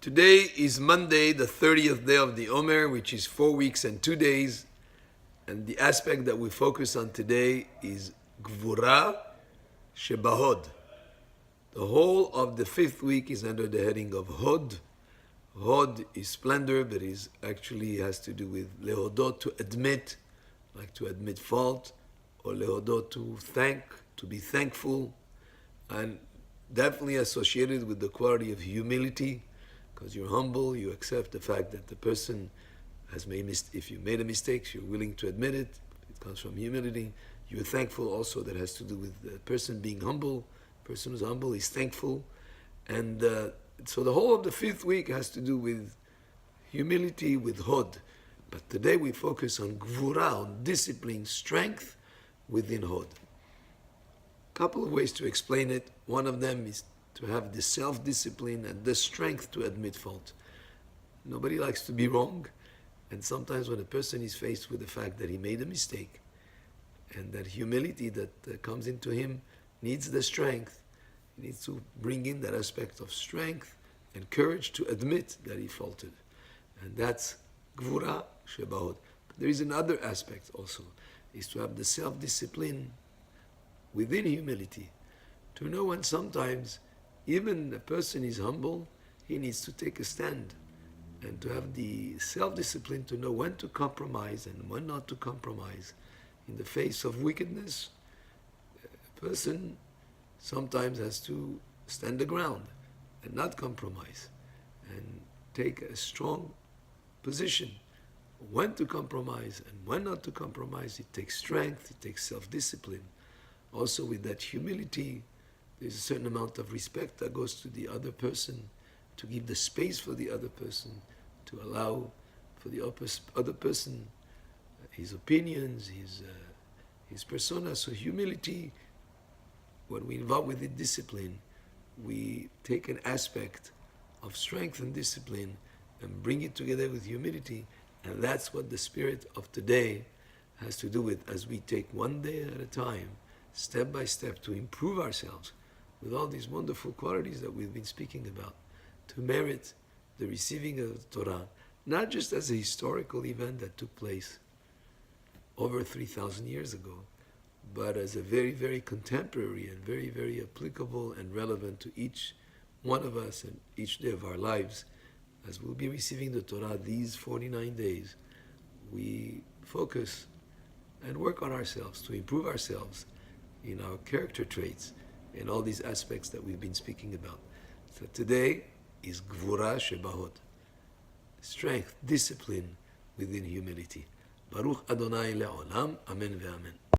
Today is Monday, the 30th day of the Omer, which is 4 weeks and 2 days. And the aspect that we focus on today is Gevurah, shebahod. The whole of the 5th week is under the heading of Hod. Hod is splendor, but is actually has to do with lehodot, to admit, like to admit fault, or lehodot, to thank, to be thankful, and definitely associated with the quality of humility, because you're humble, you accept the fact that the person has made if you made a mistake, you're willing to admit it. It comes from humility. You're thankful also. That has to do with the person being humble. The person who's humble is thankful. And so the whole of the 5th week has to do with humility, with Hod. But today we focus on Gevurah, on discipline, strength within Hod. A couple of ways to explain it. One of them is to have the self-discipline and the strength to admit fault. Nobody likes to be wrong. And sometimes when a person is faced with the fact that he made a mistake, and that humility that comes into him needs the strength, he needs to bring in that aspect of strength and courage to admit that he faulted. And that's Gevurah, shebahod. But there is another aspect also, is to have the self-discipline within humility, to know when sometimes even a person is humble, he needs to take a stand, and to have the self-discipline to know when to compromise and when not to compromise. In the face of wickedness, a person sometimes has to stand the ground and not compromise, and take a strong position. When to compromise and when not to compromise, it takes strength, it takes self-discipline. Also with that humility, there's a certain amount of respect that goes to the other person, to give the space for the other person, to allow for the other person his opinions, his persona. So humility, when we involve with it discipline, we take an aspect of strength and discipline and bring it together with humility, and that's what the spirit of today has to do with, as we take one day at a time, step by step, to improve ourselves with all these wonderful qualities that we've been speaking about, to merit the receiving of the Torah, not just as a historical event that took place over 3,000 years ago, but as a very, very contemporary and very, very applicable and relevant to each one of us and each day of our lives. As we'll be receiving the Torah these 49 days, we focus and work on ourselves to improve ourselves in our character traits, in all these aspects that we've been speaking about. So today is Gevurah shebahod, strength, discipline within humility. Baruch Adonai le'olam, amen ve'amen.